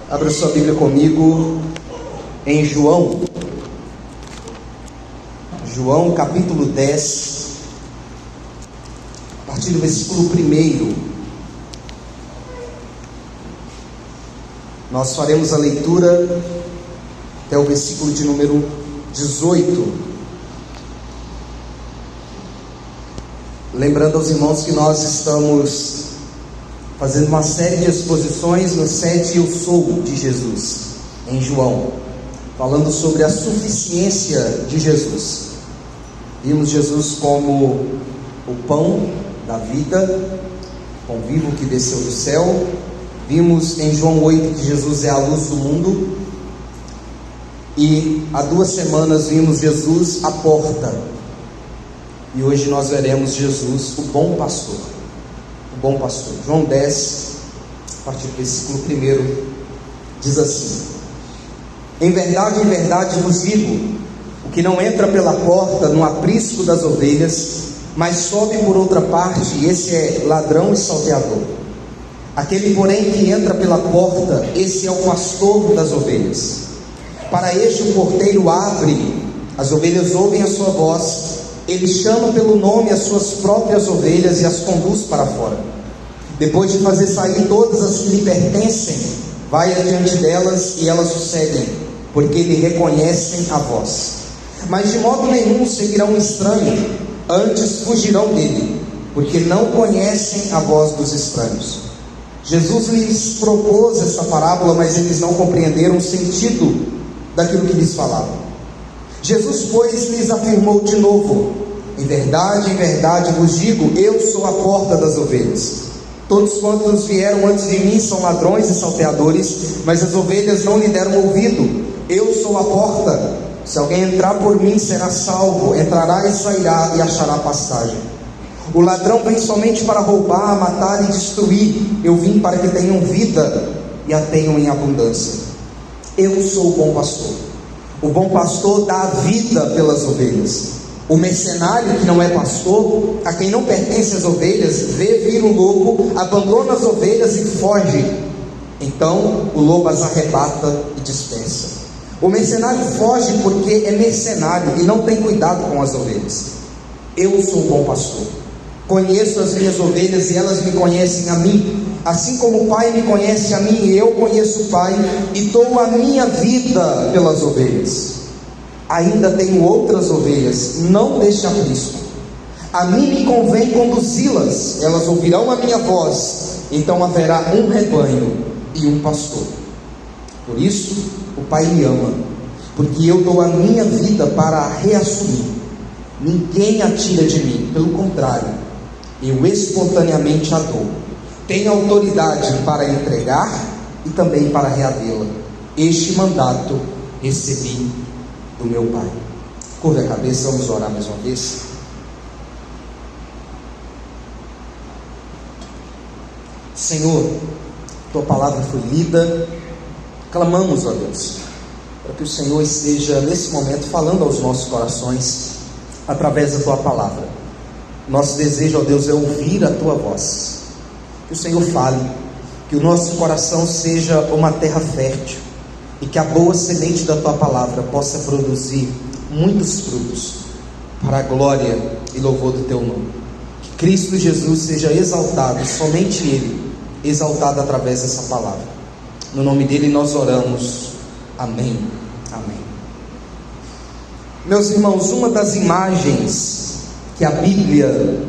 Abra sua Bíblia comigo em João capítulo 10, a partir do versículo 1. Nós faremos a leitura até o versículo de número 18. Lembrando aos irmãos que nós estamos fazendo uma série de exposições no 7 Eu Sou de Jesus, em João, falando sobre a suficiência de Jesus. Vimos Jesus como o pão da vida, pão vivo que desceu do céu. Vimos em João 8 que Jesus é a luz do mundo. E há 2 semanas vimos Jesus a porta. E hoje nós veremos Jesus, o bom pastor. O bom pastor. João 10, a partir do versículo 1, diz assim: em verdade vos digo, o que não entra pela porta no aprisco das ovelhas, mas sobe por outra parte, esse é ladrão e salteador. Aquele, porém, que entra pela porta, esse é o pastor das ovelhas. Para este o porteiro abre, as ovelhas ouvem a sua voz, ele chama pelo nome as suas próprias ovelhas e as conduz para fora. Depois de fazer sair todas as que lhe pertencem, vai adiante delas e elas o seguem, porque lhe reconhecem a voz. Mas de modo nenhum seguirão um estranho, antes fugirão dele, porque não conhecem a voz dos estranhos. Jesus lhes propôs essa parábola, mas eles não compreenderam o sentido daquilo que lhes falava. Jesus, pois, lhes afirmou de novo: em verdade vos digo, eu sou a porta das ovelhas. Todos quantos vieram antes de mim são ladrões e salteadores, mas as ovelhas não lhe deram ouvido. Eu sou a porta. Se alguém entrar por mim, será salvo, entrará e sairá e achará pastagem. O ladrão vem somente para roubar, matar e destruir. Eu vim para que tenham vida e a tenham em abundância. Eu sou o bom pastor. O bom pastor dá a vida pelas ovelhas. O mercenário, que não é pastor, a quem não pertence as ovelhas, vê vir o lobo, abandona as ovelhas e foge. Então o lobo as arrebata e dispersa. O mercenário foge porque é mercenário e não tem cuidado com as ovelhas. Eu sou o bom pastor. Conheço as minhas ovelhas e elas me conhecem a mim. Assim como o Pai me conhece a mim, eu conheço o Pai e dou a minha vida pelas ovelhas. Ainda tenho outras ovelhas, não deste aprisco. A mim me convém conduzi-las, elas ouvirão a minha voz, então haverá um rebanho e um pastor. Por isso o Pai me ama, porque eu dou a minha vida para a reassumir. Ninguém a tira de mim, pelo contrário, eu espontaneamente a dou. Tenho autoridade para entregar e também para reavê-la. Este mandato recebi do meu Pai. Curva a cabeça, vamos orar mais uma vez. Senhor, tua palavra foi lida. Clamamos, ó Deus, para que o Senhor esteja nesse momento falando aos nossos corações através da tua palavra. Nosso desejo, ó Deus, é ouvir a tua voz. Que o Senhor fale, que o nosso coração seja uma terra fértil e que a boa semente da tua palavra possa produzir muitos frutos para a glória e louvor do teu nome. Que Cristo Jesus seja exaltado, somente Ele, exaltado através dessa palavra. No nome dele nós oramos. Amém. Amém. Meus irmãos, uma das imagens que a Bíblia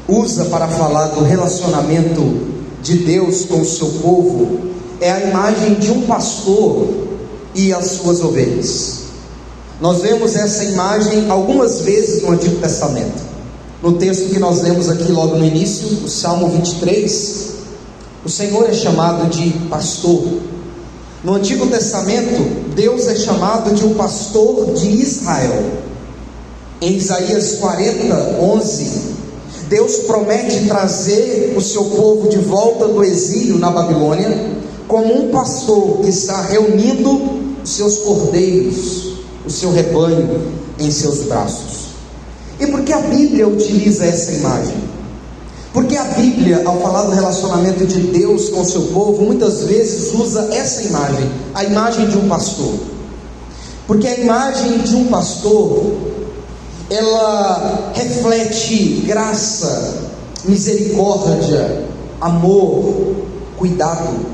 usa para falar do relacionamento de Deus com o seu povo é a imagem de um pastor e as suas ovelhas. Nós vemos essa imagem algumas vezes no Antigo Testamento. No texto que nós lemos aqui logo no início, o Salmo 23, o Senhor é chamado de pastor. No Antigo Testamento, Deus é chamado de um pastor de Israel. Em Isaías 40:11, Deus promete trazer o seu povo de volta do exílio na Babilônia, como um pastor que está reunindo os seus cordeiros, o seu rebanho em seus braços. E por que a Bíblia utiliza essa imagem? Porque a Bíblia, ao falar do relacionamento de Deus com o seu povo, muitas vezes usa essa imagem, a imagem de um pastor. Porque a imagem de um pastor, ela reflete graça, misericórdia, amor, cuidado.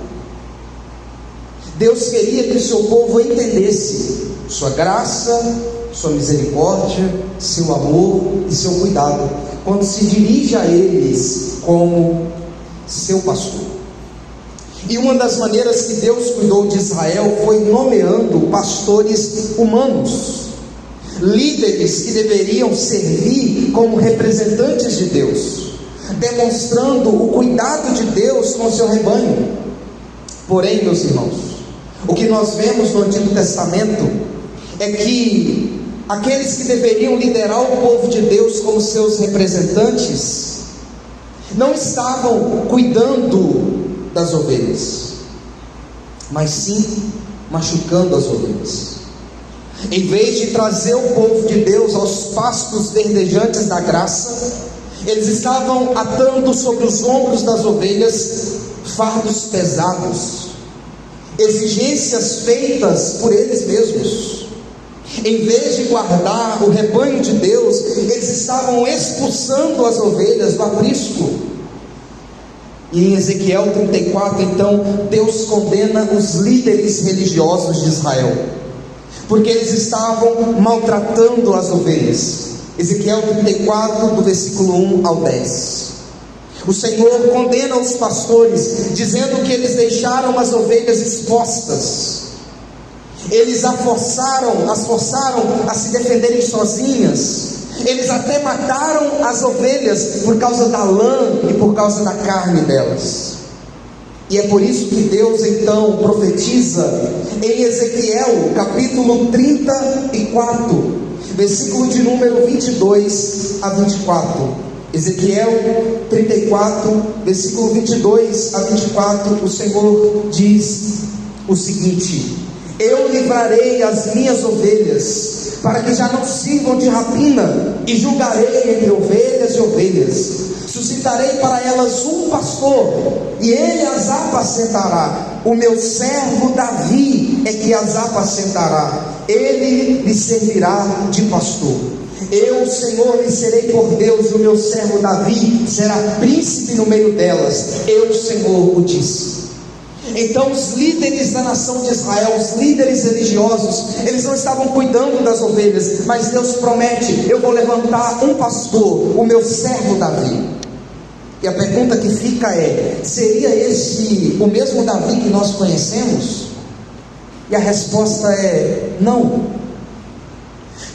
Deus queria que o seu povo entendesse sua graça, sua misericórdia, seu amor e seu cuidado, quando se dirige a eles como seu pastor. E uma das maneiras que Deus cuidou de Israel foi nomeando pastores humanos, líderes que deveriam servir como representantes de Deus, demonstrando o cuidado de Deus com o seu rebanho. Porém, meus irmãos, o que nós vemos no Antigo Testamento é que aqueles que deveriam liderar o povo de Deus como seus representantes não estavam cuidando das ovelhas, mas sim machucando as ovelhas. Em vez de trazer o povo de Deus aos pastos verdejantes da graça, eles estavam atando sobre os ombros das ovelhas fardos pesados, exigências feitas por eles mesmos. Em vez de guardar o rebanho de Deus, eles estavam expulsando as ovelhas do aprisco. E em Ezequiel 34, então, Deus condena os líderes religiosos de Israel, porque eles estavam maltratando as ovelhas. Ezequiel 34, do versículo 1 ao 10. O Senhor condena os pastores, dizendo que eles deixaram as ovelhas expostas. Eles as forçaram a se defenderem sozinhas. Eles até mataram as ovelhas por causa da lã e por causa da carne delas. E é por isso que Deus então profetiza em Ezequiel capítulo 34, versículo de número 22 a 24. Ezequiel 34, versículo 22 a 24, o Senhor diz o seguinte: eu livrarei as minhas ovelhas, para que já não sirvam de rapina, e julgarei entre ovelhas e ovelhas. Suscitarei para elas um pastor, e ele as apacentará. O meu servo Davi é que as apacentará. Ele lhe servirá de pastor. Eu, Senhor, lhe serei por Deus, e o meu servo Davi será príncipe no meio delas. Eu, Senhor, o disse. Então os líderes da nação de Israel, os líderes religiosos, eles não estavam cuidando das ovelhas, mas Deus promete: eu vou levantar um pastor, o meu servo Davi. E a pergunta que fica é: seria esse o mesmo Davi que nós conhecemos? E a resposta é não.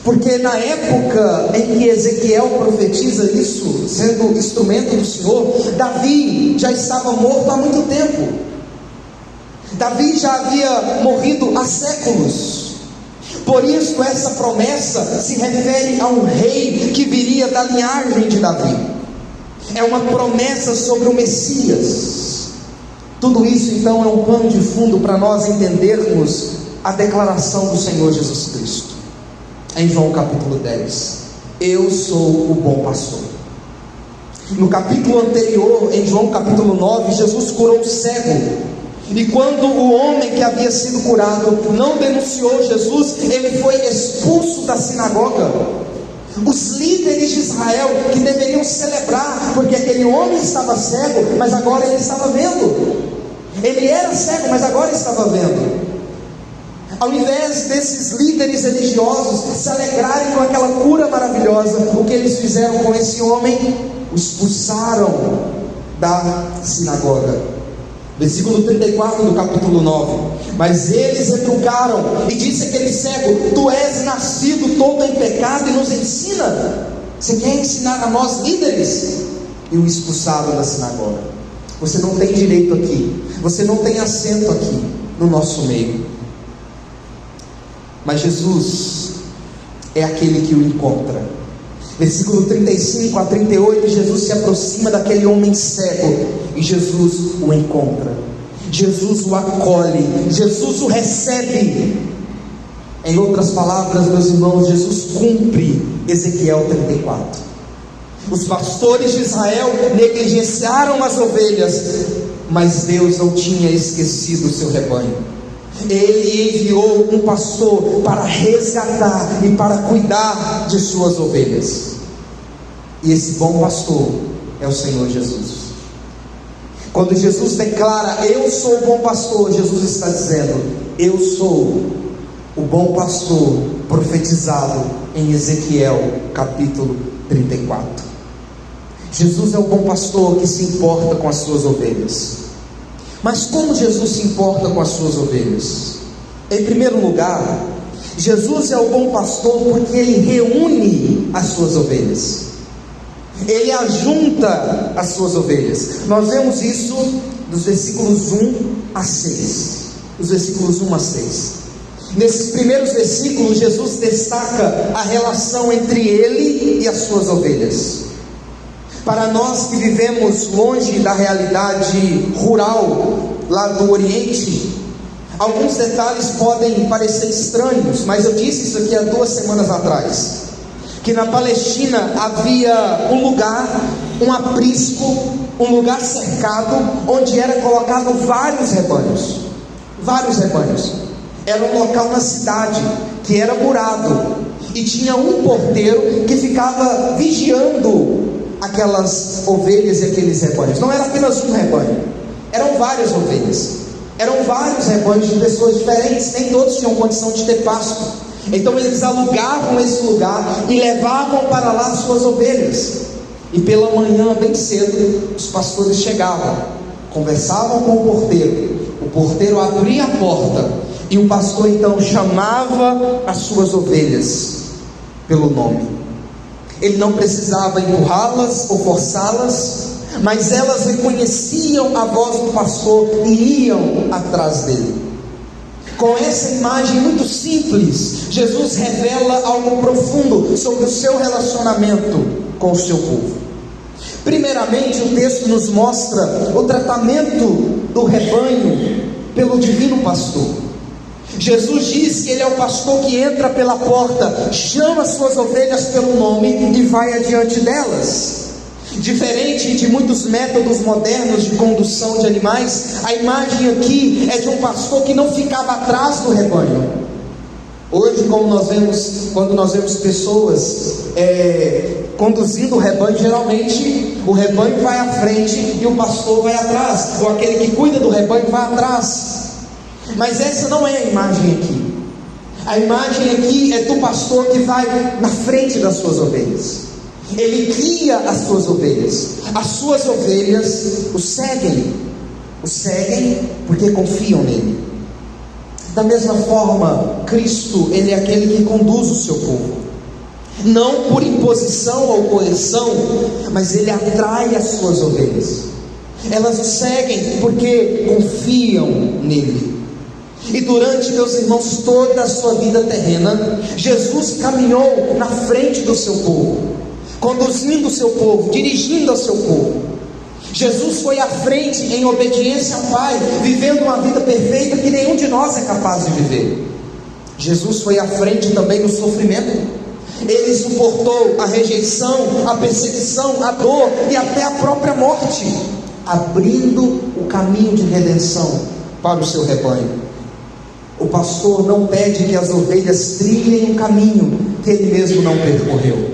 Porque na época em que Ezequiel profetiza isso, sendo instrumento do Senhor, Davi já estava morto há muito tempo. Davi já havia morrido há séculos. Por isso essa promessa se refere a um rei que viria da linhagem de Davi. É uma promessa sobre o Messias. Tudo isso então é um pano de fundo para nós entendermos a declaração do Senhor Jesus Cristo em João capítulo 10: eu sou o bom pastor. No capítulo anterior, em João capítulo 9, Jesus curou o cego. E quando o homem que havia sido curado não denunciou Jesus, ele foi expulso da sinagoga. Os líderes de Israel, que deveriam celebrar, porque aquele homem estava cego, mas agora ele estava vendo. Ele era cego, mas agora estava vendo. Ao invés desses líderes religiosos se alegrarem com aquela cura maravilhosa, o que eles fizeram com esse homem? O expulsaram da sinagoga. Versículo 34 do capítulo 9: mas eles retrucaram e disse aquele cego: tu és nascido todo em pecado e nos ensina? Você quer ensinar a nós líderes? E o expulsaram da sinagoga. Você não tem direito aqui, você não tem assento aqui no nosso meio. Mas Jesus é aquele que o encontra. Versículo 35 a 38, Jesus se aproxima daquele homem cego e Jesus o encontra. Jesus o acolhe, Jesus o recebe. Em outras palavras, meus irmãos, Jesus cumpre Ezequiel 34. Os pastores de Israel negligenciaram as ovelhas, mas Deus não tinha esquecido o seu rebanho. Ele enviou um pastor para resgatar e para cuidar de suas ovelhas. E esse bom pastor é o Senhor Jesus. Quando Jesus declara: eu sou o bom pastor, Jesus está dizendo: eu sou o bom pastor profetizado em Ezequiel capítulo 34. Jesus é o bom pastor que se importa com as suas ovelhas. Mas como Jesus se importa com as suas ovelhas? Em primeiro lugar, Jesus é o bom pastor porque Ele reúne as suas ovelhas. Ele ajunta as suas ovelhas. Nós vemos isso dos versículos 1 a 6. Os versículos 1 a 6. Nesses primeiros versículos, Jesus destaca a relação entre Ele e as suas ovelhas. Para nós que vivemos longe da realidade rural lá do Oriente, alguns detalhes podem parecer estranhos, mas eu disse isso aqui há 2 semanas atrás, que na Palestina havia um lugar, um aprisco, um lugar cercado, onde era colocado vários rebanhos. Era um local na cidade que era murado, e tinha um porteiro que ficava vigiando aquelas ovelhas e aqueles rebanhos. Não era apenas um rebanho, eram várias ovelhas, eram vários rebanhos de pessoas diferentes, nem todos tinham condição de ter pasto. Então eles alugavam esse lugar e levavam para lá suas ovelhas. E pela manhã, bem cedo, os pastores chegavam, conversavam com o porteiro abria a porta, e o pastor então chamava as suas ovelhas pelo nome. Ele não precisava empurrá-las ou forçá-las, mas elas reconheciam a voz do pastor e iam atrás dele. Com essa imagem muito simples, Jesus revela algo profundo sobre o seu relacionamento com o seu povo. Primeiramente, o texto nos mostra o tratamento do rebanho pelo divino pastor. Jesus diz que Ele é o pastor que entra pela porta, chama suas ovelhas pelo nome e vai adiante delas. Diferente de muitos métodos modernos de condução de animais, a imagem aqui é de um pastor que não ficava atrás do rebanho. Hoje, como nós vemos, quando nós vemos pessoas conduzindo o rebanho, geralmente o rebanho vai à frente e o pastor vai atrás, ou aquele que cuida do rebanho vai atrás. Mas essa não é a imagem aqui. A imagem aqui é do pastor que vai na frente das suas ovelhas. Ele guia as suas ovelhas. As suas ovelhas o seguem porque confiam nele. Da mesma forma, Cristo, Ele é aquele que conduz o seu povo, não por imposição ou coerção, mas Ele atrai as suas ovelhas. Elas o seguem porque confiam nele. E durante, meus irmãos, toda a sua vida terrena, Jesus caminhou na frente do seu povo, conduzindo o seu povo, dirigindo ao seu povo. Jesus foi à frente em obediência ao Pai, vivendo uma vida perfeita que nenhum de nós é capaz de viver. Jesus foi à frente também no sofrimento. Ele suportou a rejeição, a perseguição, a dor e até a própria morte, abrindo o caminho de redenção para o seu rebanho. O pastor não pede que as ovelhas trilhem um caminho que ele mesmo não percorreu.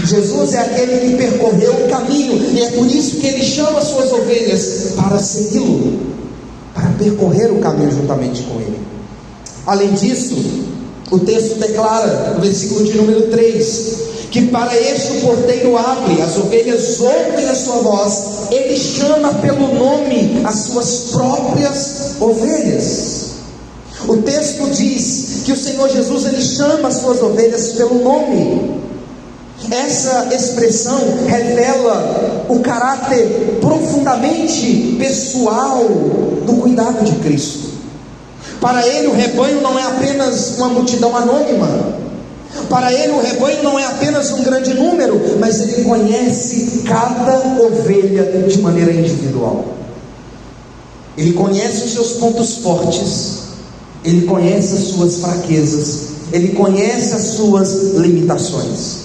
Jesus é aquele que percorreu o caminho, e é por isso que ele chama as suas ovelhas para segui-lo, para percorrer o caminho juntamente com ele. Além disso, o texto declara, no versículo de número 3, que para este o porteiro abre, as ovelhas ouvem a sua voz, ele chama pelo nome as suas próprias ovelhas. O texto diz que o Senhor Jesus, Ele chama as suas ovelhas pelo nome. Essa expressão revela o caráter profundamente pessoal do cuidado de Cristo. Para Ele o rebanho não é apenas uma multidão anônima. Para Ele o rebanho não é apenas um grande número, mas Ele conhece cada ovelha de maneira individual. Ele conhece os seus pontos fortes, Ele conhece as suas fraquezas, Ele conhece as suas limitações.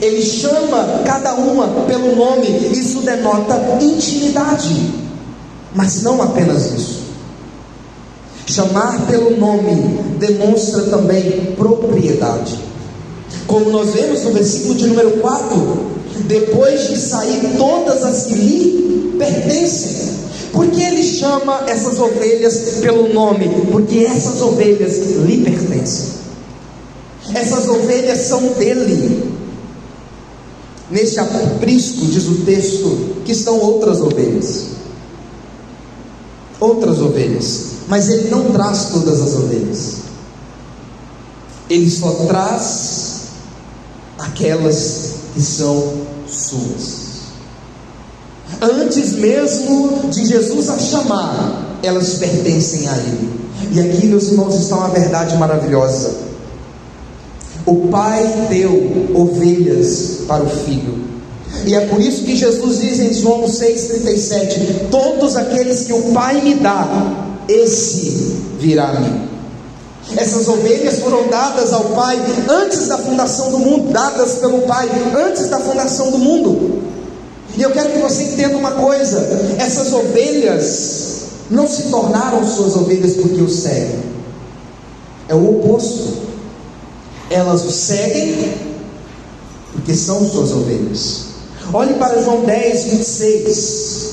Ele chama cada uma pelo nome. Isso denota intimidade, mas não apenas isso. Chamar pelo nome demonstra também propriedade. Como nós vemos no versículo de número 4, depois de sair todas as que lhe pertencem. Por que ele chama essas ovelhas pelo nome? Porque essas ovelhas lhe pertencem. Essas ovelhas são dele. Neste aprisco, diz o texto, que estão outras ovelhas. Outras ovelhas. Mas ele não traz todas as ovelhas. Ele só traz aquelas que são suas. Antes mesmo de Jesus a chamar, elas pertencem a Ele. E aqui, meus irmãos, está uma verdade maravilhosa. O Pai deu ovelhas para o Filho. E é por isso que Jesus diz em João 6,37: todos aqueles que o Pai me dá, esse virá a mim. Essas ovelhas foram dadas ao Pai antes da fundação do mundo, dadas pelo Pai antes da fundação do mundo. E eu quero que você entenda uma coisa: essas ovelhas não se tornaram suas ovelhas porque o seguem. É o oposto. Elas o seguem porque são suas ovelhas. Olhe para João 10:26.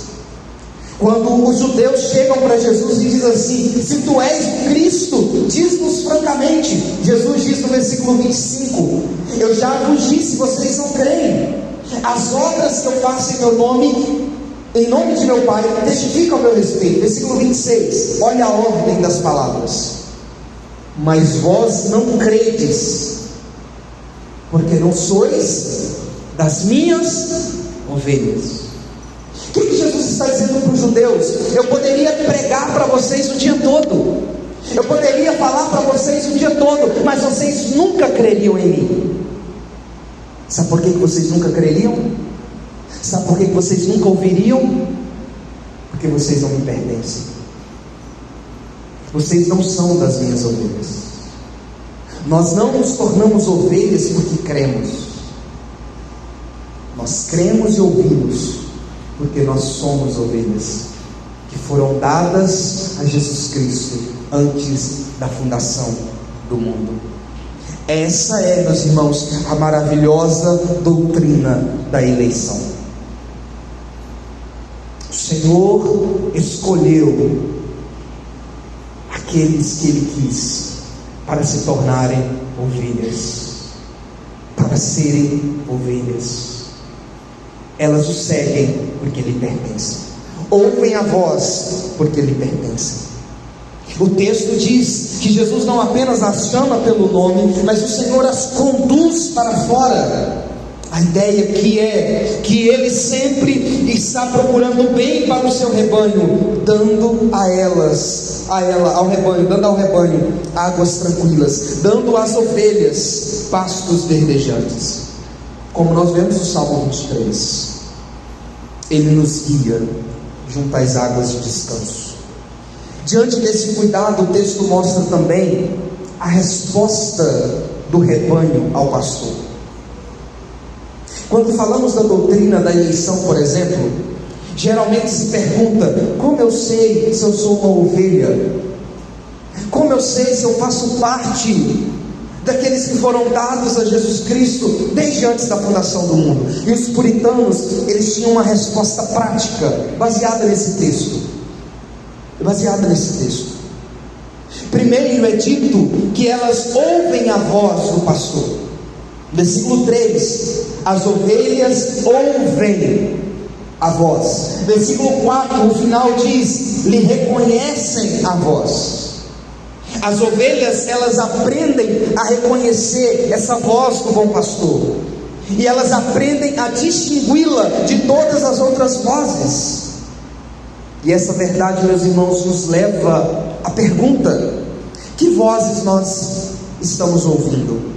Quando os judeus chegam para Jesus e dizem assim: se tu és o Cristo, diz-nos francamente. Jesus diz no versículo 25: eu já vos disse, vocês não creem. As obras que eu faço em meu nome, em nome de meu Pai, testificam a meu respeito. Versículo 26, olha a ordem das palavras: mas vós não credes, porque não sois das minhas ovelhas. O que Jesus está dizendo para os judeus? Eu poderia pregar para vocês o dia todo, eu poderia falar para vocês o dia todo, mas vocês nunca creriam em mim. Sabe por que vocês nunca creriam? Sabe por que vocês nunca ouviriam? Porque vocês não me pertencem. Vocês não são das minhas ovelhas. Nós não nos tornamos ovelhas porque cremos. Nós cremos e ouvimos porque nós somos ovelhas que foram dadas a Jesus Cristo antes da fundação do mundo. Essa é, meus irmãos, a maravilhosa doutrina da eleição. O Senhor escolheu aqueles que Ele quis para se tornarem ovelhas, para serem ovelhas. Elas o seguem porque lhe pertencem, ouvem a voz porque lhe pertencem. O texto diz que Jesus não apenas as chama pelo nome, mas o Senhor as conduz para fora. A ideia aqui é que Ele sempre está procurando bem para o seu rebanho, dando ao rebanho águas tranquilas, dando às ovelhas pastos verdejantes. Como nós vemos no Salmo 23, Ele nos guia junto às águas de descanso. Diante desse cuidado, o texto mostra também a resposta do rebanho ao pastor. Quando falamos da doutrina da eleição, por exemplo, geralmente se pergunta: como eu sei se eu sou uma ovelha? Como eu sei se eu faço parte daqueles que foram dados a Jesus Cristo desde antes da fundação do mundo? E os puritanos, eles tinham uma resposta prática baseada nesse texto. Primeiro é dito que elas ouvem a voz do pastor. Versículo 3: as ovelhas ouvem a voz. Versículo 4, o final diz: lhe reconhecem a voz. As ovelhas, elas aprendem a reconhecer essa voz do bom pastor, e elas aprendem a distingui-la de todas as outras vozes. E essa verdade, meus irmãos, nos leva à pergunta: que vozes nós estamos ouvindo?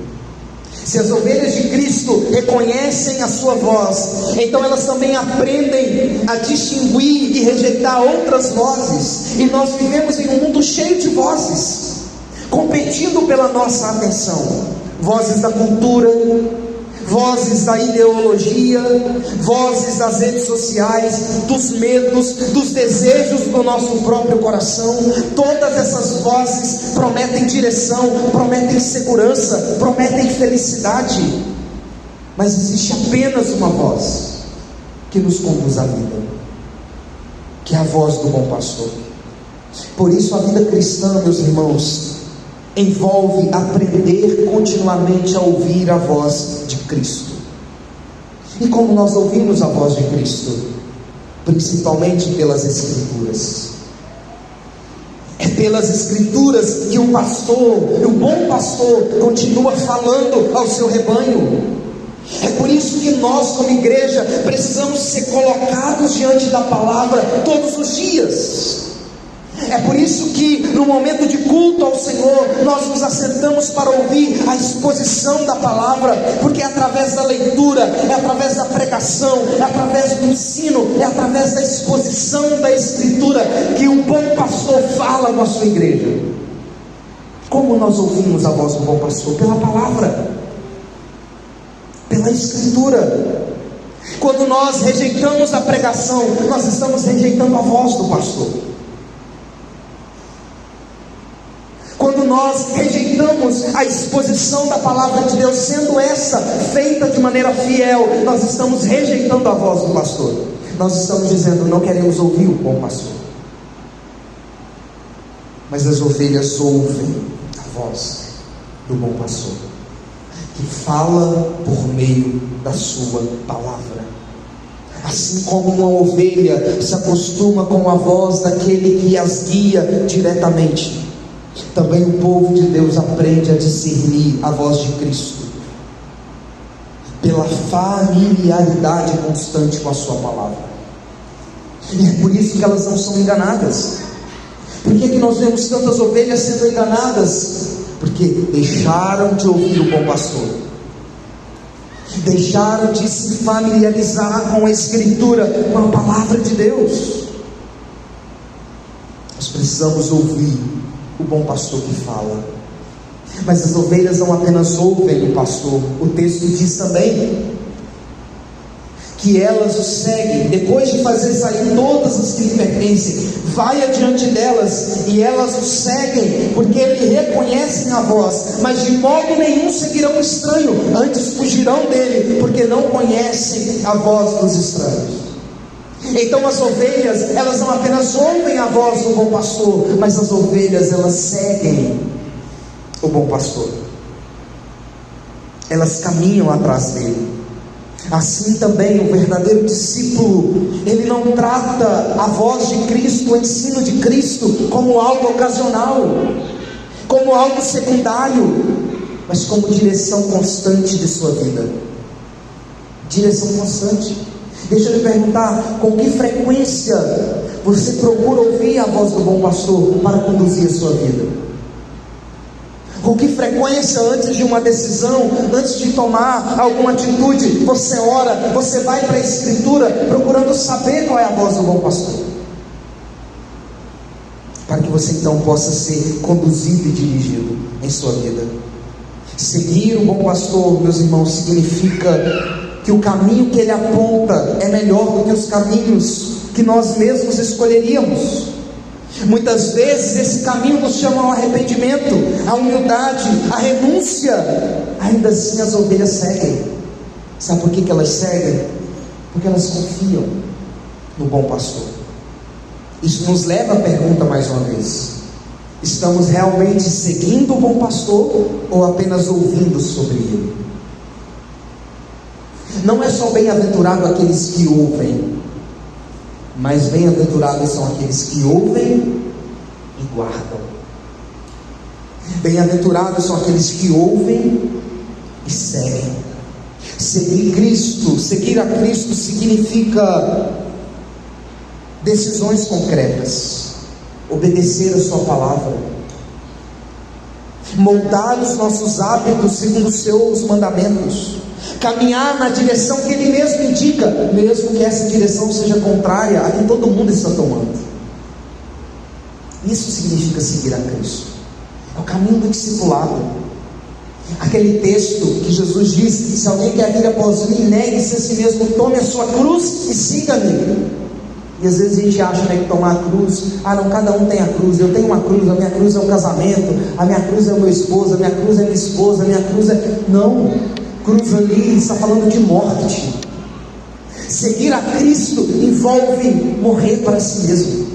Se as ovelhas de Cristo reconhecem a sua voz, então elas também aprendem a distinguir e rejeitar outras vozes. E nós vivemos em um mundo cheio de vozes, competindo pela nossa atenção. Vozes da cultura, vozes da ideologia, vozes das redes sociais, dos medos, dos desejos do nosso próprio coração. Todas essas vozes prometem direção, prometem segurança, prometem felicidade, mas existe apenas uma voz que nos conduz à vida, que é a voz do bom pastor. Por isso a vida cristã, meus irmãos, envolve aprender continuamente a ouvir a voz de Cristo. E como nós ouvimos a voz de Cristo? Principalmente pelas Escrituras. É pelas Escrituras que o bom pastor, continua falando ao seu rebanho. É por isso que nós, como igreja, precisamos ser colocados diante da palavra todos os dias. É por isso que no momento de culto ao Senhor, nós nos assentamos para ouvir a exposição da palavra, porque é através da leitura, é através da pregação, é através do ensino, é através da exposição da Escritura que o bom pastor fala na sua igreja. Como nós ouvimos a voz do bom pastor? Pela palavra, pela Escritura. Quando nós rejeitamos a pregação, nós estamos rejeitando a voz do pastor. Quando nós rejeitamos a exposição da palavra de Deus, sendo essa feita de maneira fiel, nós estamos rejeitando a voz do pastor. Nós estamos dizendo: não queremos ouvir o bom pastor. Mas as ovelhas ouvem a voz do bom pastor, que fala por meio da sua palavra. Assim como uma ovelha se acostuma com a voz daquele que as guia diretamente, também o povo de Deus aprende a discernir a voz de Cristo pela familiaridade constante com a sua palavra. E é por isso que elas não são enganadas. Por que nós vemos tantas ovelhas sendo enganadas? Porque deixaram de ouvir o bom pastor, deixaram de se familiarizar com a Escritura, com a palavra de Deus. Nós precisamos ouvir o bom pastor que fala. Mas as ovelhas não apenas ouvem o pastor, o texto diz também que elas o seguem. Depois de fazer sair todas as que lhe pertencem, vai adiante delas, e elas o seguem, porque lhe reconhecem a voz, mas de modo nenhum seguirão o estranho, antes fugirão dele, porque não conhecem a voz dos estranhos. Então as ovelhas, elas não apenas ouvem a voz do bom pastor, mas as ovelhas, elas seguem o bom pastor, elas caminham atrás dele. Assim também o verdadeiro discípulo, ele não trata a voz de Cristo, o ensino de Cristo, como algo ocasional, como algo secundário, mas como direção constante de sua vida. Direção constante. Deixa eu lhe perguntar: com que frequência você procura ouvir a voz do bom pastor para conduzir a sua vida? Com que frequência, antes de uma decisão, antes de tomar alguma atitude, você ora, você vai para a Escritura procurando saber qual é a voz do bom pastor, para que você então possa ser conduzido e dirigido em sua vida? Seguir o bom pastor, meus irmãos, significa que o caminho que ele aponta é melhor do que os caminhos que nós mesmos escolheríamos. Muitas vezes esse caminho nos chama ao arrependimento, à humildade, à renúncia. Ainda assim as ovelhas seguem. Sabe por que elas seguem? Porque elas confiam no bom pastor. Isso nos leva à pergunta mais uma vez: estamos realmente seguindo o bom pastor ou apenas ouvindo sobre ele? Não é só bem-aventurado aqueles que ouvem, mas bem-aventurados são aqueles que ouvem e guardam. Bem-aventurados são aqueles que ouvem e seguem. Seguir a Cristo significa decisões concretas, obedecer a sua palavra, moldar os nossos hábitos segundo os seus mandamentos, caminhar na direção que Ele mesmo indica, mesmo que essa direção seja contrária a que todo mundo está tomando. Isso significa seguir a Cristo. É o caminho do discipulado. Aquele texto que Jesus diz: se alguém quer vir após mim, negue-se a si mesmo, tome a sua cruz e siga-me. E às vezes a gente acha, né, que tomar a cruz, não, cada um tem a cruz. Eu tenho uma cruz, a minha cruz é o casamento, a minha cruz é o meu esposo, a minha cruz é minha esposa, a minha cruz é... Não, cruz ali está falando de morte. Seguir a Cristo envolve morrer para si mesmo,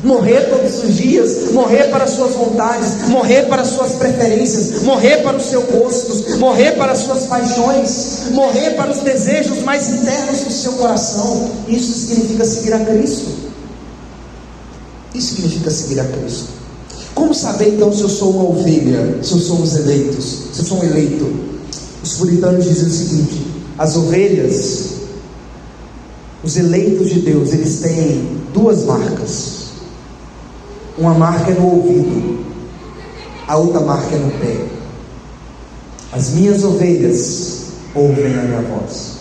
morrer todos os dias, morrer para as suas vontades, morrer para as suas preferências, morrer para os seus gostos, morrer para as suas paixões, morrer para os desejos mais internos do seu coração. Isso significa seguir a Cristo. Isso significa seguir a Cristo. Como saber então se eu sou uma ovelha, se eu sou os eleitos, se eu sou um eleito? Os puritanos dizem o seguinte: as ovelhas, os eleitos de Deus, eles têm duas marcas. Uma marca é no ouvido, a outra marca é no pé. As minhas ovelhas ouvem a minha voz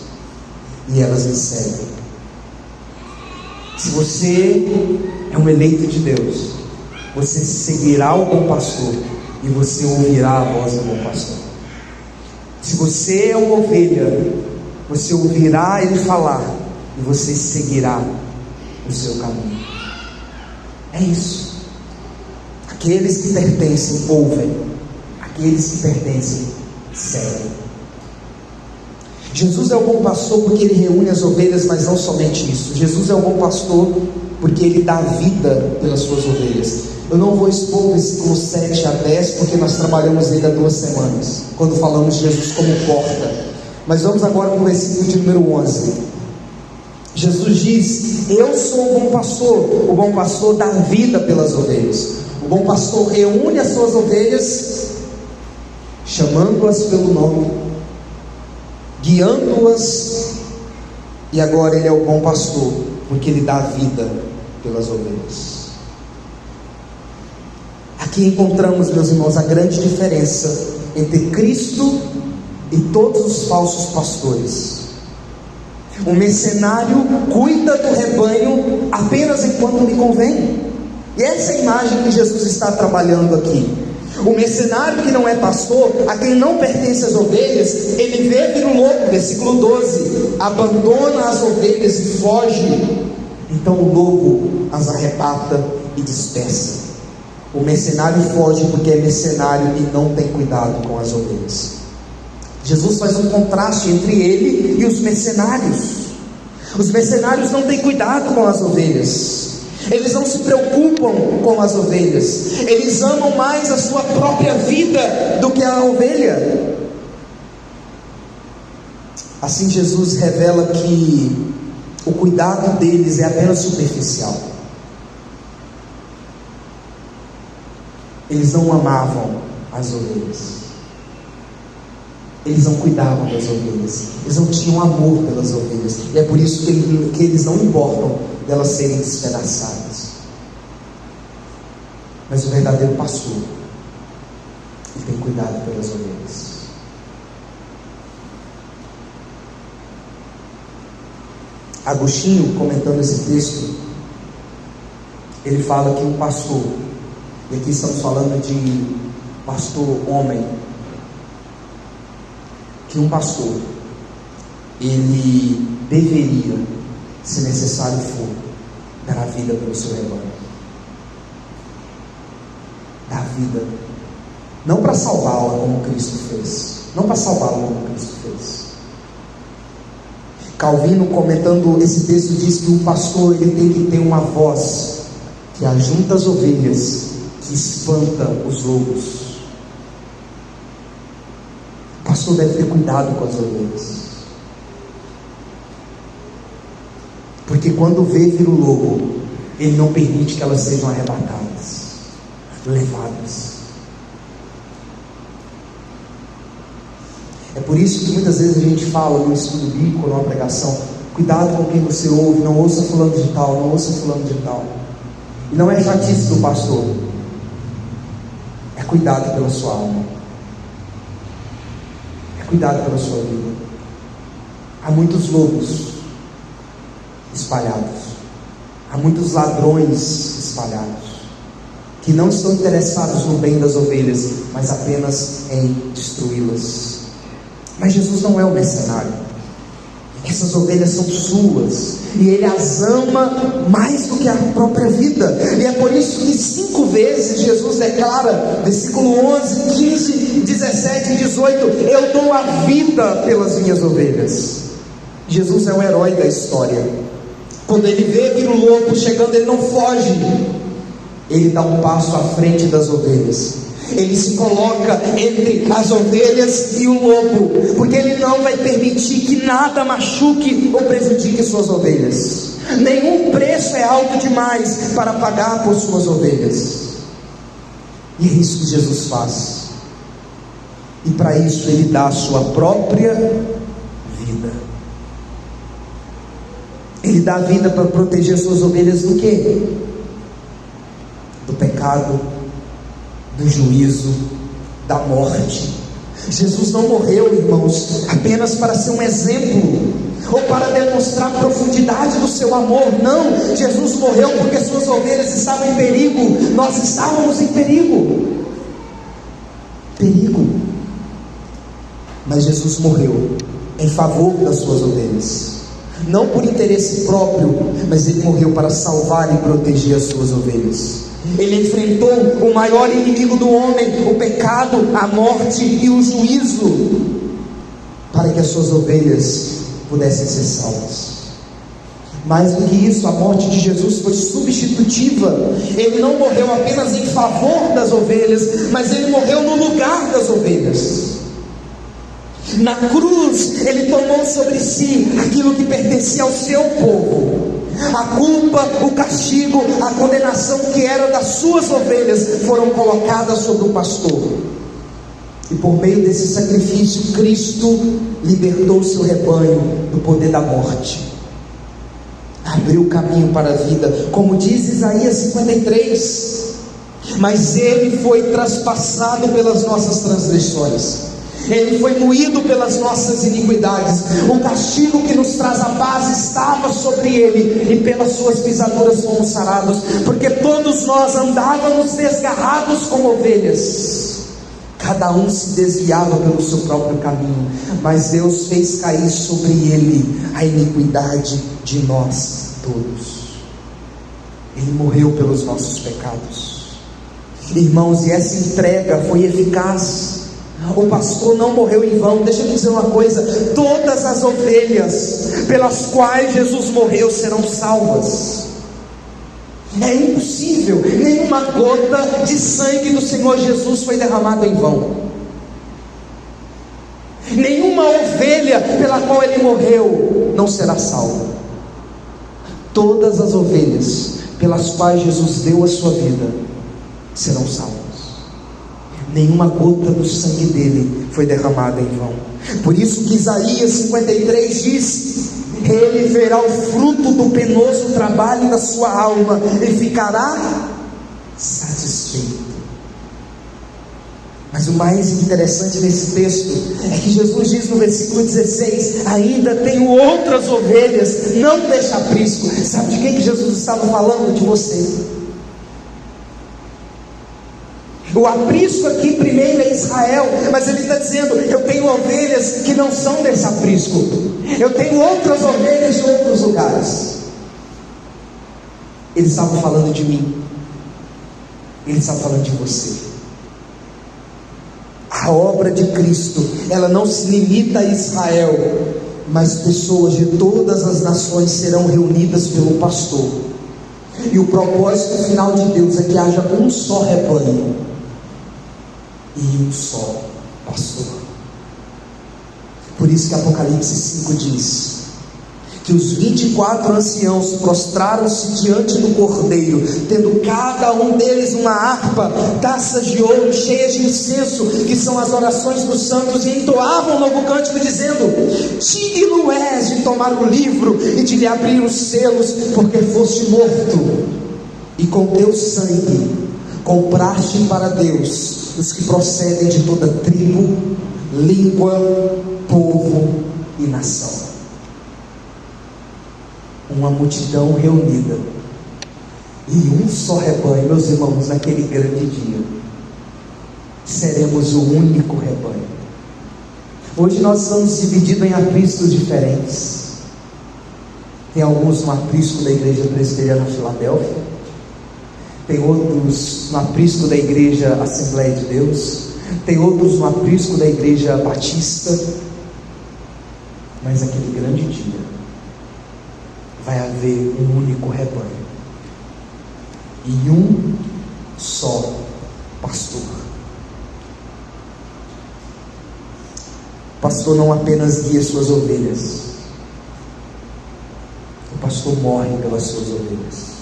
e elas me seguem. Se você é um eleito de Deus, você seguirá o bom pastor e você ouvirá a voz do bom pastor. Se você é uma ovelha, você ouvirá ele falar e você seguirá o seu caminho. É isso. Aqueles que pertencem ouvem, aqueles que pertencem seguem. Jesus é o bom pastor porque ele reúne as ovelhas, mas não somente isso. Jesus é o bom pastor porque ele dá vida pelas suas ovelhas. Eu não vou expor o versículo 7 a 10, porque nós trabalhamos ele há 2 semanas, quando falamos de Jesus como porta. Mas vamos agora para o versículo de número 11. Jesus diz: eu sou o bom pastor dá vida pelas ovelhas. O bom pastor reúne as suas ovelhas, chamando-as pelo nome, guiando-as, e agora ele é o bom pastor, porque ele dá vida pelas ovelhas. Aqui encontramos, meus irmãos, a grande diferença entre Cristo e todos os falsos pastores. O mercenário cuida do rebanho apenas enquanto lhe convém. E essa é a imagem que Jesus está trabalhando aqui. O mercenário que não é pastor, a quem não pertence as ovelhas, ele vê vir o lobo, versículo 12, abandona as ovelhas e foge. Então o lobo as arrebata e dispersa. O mercenário foge porque é mercenário e não tem cuidado com as ovelhas. Jesus faz um contraste entre ele e os mercenários. Os mercenários não têm cuidado com as ovelhas, eles não se preocupam com as ovelhas, eles amam mais a sua própria vida do que a ovelha. Assim Jesus revela que o cuidado deles é apenas superficial. Eles não amavam as ovelhas, eles não cuidavam das ovelhas, eles não tinham amor pelas ovelhas, e é por isso que eles não importam delas serem despedaçadas. Mas o verdadeiro pastor, ele tem cuidado pelas ovelhas. Agostinho, comentando esse texto, ele fala que um pastor, e aqui estamos falando de pastor homem, que um pastor, ele deveria, se necessário for, dar a vida pelo seu rebanho. Dar a vida, não para salvá-la como Cristo fez, não para salvá-la como Cristo fez. Calvino, comentando esse texto, diz que o pastor, ele tem que ter uma voz que ajunta as ovelhas, que espanta os lobos. O pastor deve ter cuidado com as ovelhas, porque quando vê vir o lobo, ele não permite que elas sejam arrebatadas, levadas. É por isso que muitas vezes a gente fala no estudo bíblico, numa pregação: cuidado com quem você ouve, não ouça fulano de tal, não ouça fulano de tal. E não é chatice do pastor, é cuidado pela sua alma, é cuidado pela sua vida. Há muitos lobos espalhados, há muitos ladrões espalhados, que não estão interessados no bem das ovelhas, mas apenas em destruí-las. Mas Jesus não é o mercenário. Essas ovelhas são suas, e Ele as ama mais do que a própria vida. E é por isso que 5 vezes Jesus declara, versículo 11, 15, 17 e 18: eu dou a vida pelas minhas ovelhas. Jesus é o herói da história. Quando Ele vê vir o lobo chegando, Ele não foge, Ele dá um passo à frente das ovelhas. Ele se coloca entre as ovelhas e o lobo, porque Ele não vai permitir que nada machuque ou prejudique suas ovelhas. Nenhum preço é alto demais para pagar por suas ovelhas. E é isso que Jesus faz. E para isso Ele dá a sua própria vida. Ele dá a vida para proteger suas ovelhas do quê? Do pecado, do juízo, da morte. Jesus não morreu, irmãos, apenas para ser um exemplo, ou para demonstrar a profundidade do seu amor. Não, Jesus morreu porque suas ovelhas estavam em perigo. Nós estávamos em perigo. Mas Jesus morreu em favor das suas ovelhas, não por interesse próprio, mas Ele morreu para salvar e proteger as suas ovelhas. Ele enfrentou o maior inimigo do homem, o pecado, a morte e o juízo, para que as suas ovelhas pudessem ser salvas. Mais do que isso, a morte de Jesus foi substitutiva. Ele não morreu apenas em favor das ovelhas, mas Ele morreu no lugar das ovelhas. Na cruz, Ele tomou sobre si aquilo que pertencia ao seu povo. A culpa, o castigo, a condenação que era das suas ovelhas foram colocadas sobre o pastor. E por meio desse sacrifício, Cristo libertou o seu rebanho do poder da morte, abriu o caminho para a vida, como diz Isaías 53: mas Ele foi traspassado pelas nossas transgressões, Ele foi moído pelas nossas iniquidades. O castigo que nos traz a paz estava sobre Ele, e pelas suas pisaduras fomos sarados. Porque todos nós andávamos desgarrados como ovelhas, cada um se desviava pelo seu próprio caminho, mas Deus fez cair sobre Ele a iniquidade de nós todos. Ele morreu pelos nossos pecados, irmãos, e essa entrega foi eficaz. O pastor não morreu em vão. Deixa eu dizer uma coisa: todas as ovelhas pelas quais Jesus morreu serão salvas. É impossível, nenhuma gota de sangue do Senhor Jesus foi derramada em vão. Nenhuma ovelha pela qual Ele morreu não será salva. Todas as ovelhas pelas quais Jesus deu a sua vida serão salvas. Nenhuma gota do sangue dele foi derramada em vão. Por isso que Isaías 53 diz: Ele verá o fruto do penoso trabalho da sua alma e ficará satisfeito. Mas o mais interessante nesse texto é que Jesus diz no versículo 16: ainda tenho outras ovelhas, não deixa aprisco. Sabe de quem que Jesus estava falando? De você. O aprisco aqui primeiro é Israel, mas Ele está dizendo: eu tenho ovelhas que não são desse aprisco, eu tenho outras ovelhas de outros lugares. Ele estava falando de mim, Ele estava falando de você. A obra de Cristo, ela não se limita a Israel, mas pessoas de todas as nações serão reunidas pelo pastor. E o propósito final de Deus é que haja um só rebanho e um só pastor. Por isso que Apocalipse 5 diz que os 24 anciãos prostraram-se diante do Cordeiro, tendo cada um deles uma harpa, taças de ouro cheias de incenso, que são as orações dos santos, e entoavam um novo cântico dizendo: digno és de tomar o livro e de lhe abrir os selos, porque foste morto, e com teu sangue compraste para Deus os que procedem de toda tribo, língua, povo e nação. Uma multidão reunida e um só rebanho. Meus irmãos, naquele grande dia, seremos o único rebanho. Hoje nós estamos divididos em apriscos diferentes. Tem alguns no aprisco da Igreja Presbiteriana Filadélfia, tem outros no aprisco da Igreja Assembleia de Deus, tem outros no aprisco da Igreja Batista. Mas naquele grande dia vai haver um único rebanho e um só pastor. O pastor não apenas guia suas ovelhas, o pastor morre pelas suas ovelhas.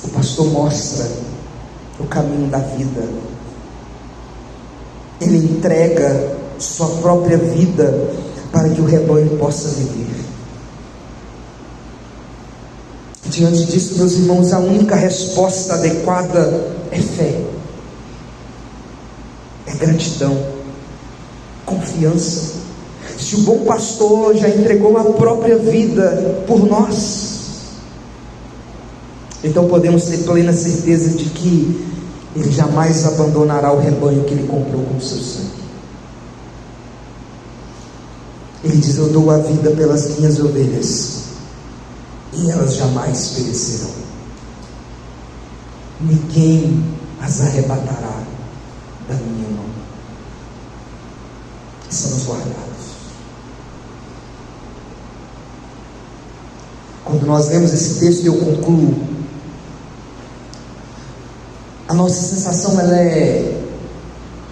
O pastor mostra o caminho da vida. Ele entrega sua própria vida para que o rebanho possa viver. Diante disso, meus irmãos, a única resposta adequada é fé, é gratidão, confiança. Se o bom pastor já entregou a própria vida por nós, então podemos ter plena certeza de que Ele jamais abandonará o rebanho que Ele comprou com o seu sangue. Ele diz: eu dou a vida pelas minhas ovelhas, e elas jamais perecerão. Ninguém as arrebatará da minha mão. Estamos guardados. Quando nós lemos esse texto, eu concluo, a nossa sensação ela é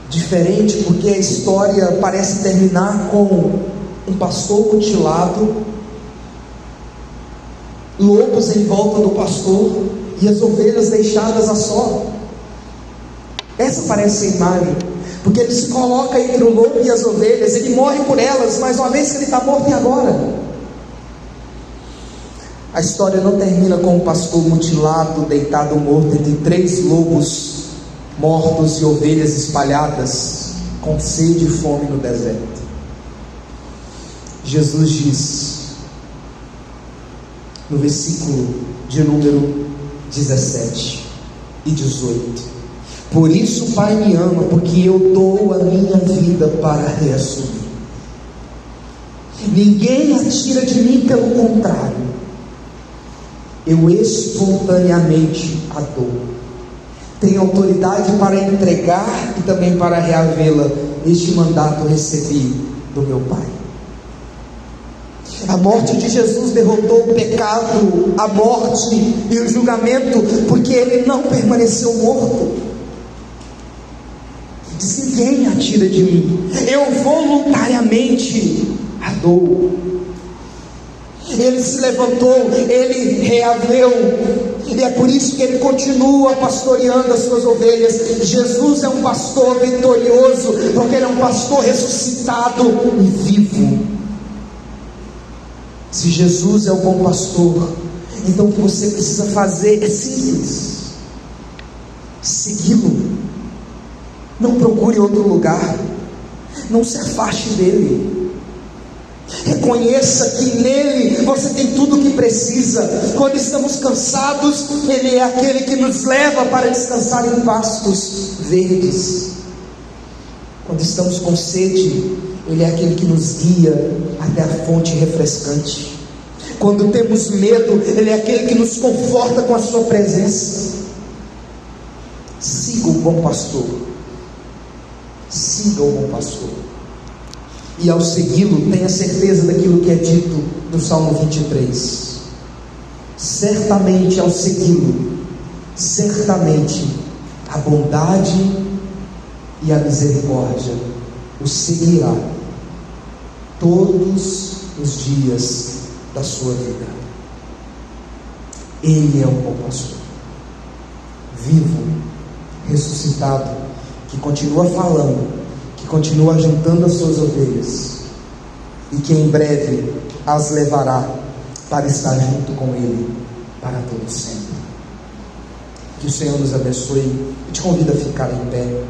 diferente, porque a história parece terminar com um pastor mutilado, lobos em volta do pastor e as ovelhas deixadas a só. Essa parece a imagem, porque ele se coloca entre o lobo e as ovelhas, ele morre por elas, mas uma vez que ele está morto, e agora? A história não termina com o pastor mutilado, deitado morto entre 3 lobos mortos e ovelhas espalhadas, com sede e fome no deserto. Jesus diz, no versículo de número 17 e 18: por isso o Pai me ama, porque eu dou a minha vida para reassumir. Ninguém a tira de mim, pelo contrário, eu espontaneamente a dou. Tenho autoridade para entregar e também para reavê-la. Este mandato recebi do meu Pai. A morte de Jesus derrotou o pecado, a morte e o julgamento, porque Ele não permaneceu morto. Diz: ninguém a tira de mim, eu voluntariamente a dou. Ele se levantou, Ele reaveu, e é por isso que Ele continua pastoreando as suas ovelhas. Jesus é um pastor vitorioso, porque Ele é um pastor ressuscitado e vivo. Se Jesus é o bom pastor, então o que você precisa fazer é simples: segui-lo. Não procure outro lugar, não se afaste dele. Reconheça que nele você tem tudo o que precisa. Quando estamos cansados, Ele é aquele que nos leva para descansar em pastos verdes. Quando estamos com sede, Ele é aquele que nos guia até a fonte refrescante. Quando temos medo, Ele é aquele que nos conforta com a sua presença. Siga o bom pastor. Siga o bom pastor. E ao segui-lo, tenha certeza daquilo que é dito no Salmo 23. Certamente ao segui-lo, certamente a bondade e a misericórdia o seguirá todos os dias da sua vida. Ele é o bom pastor, vivo, ressuscitado, que continua falando, que continua juntando as suas ovelhas, e que em breve as levará para estar junto com Ele para todo sempre. Que o Senhor nos abençoe. Eu te convido a ficar em pé.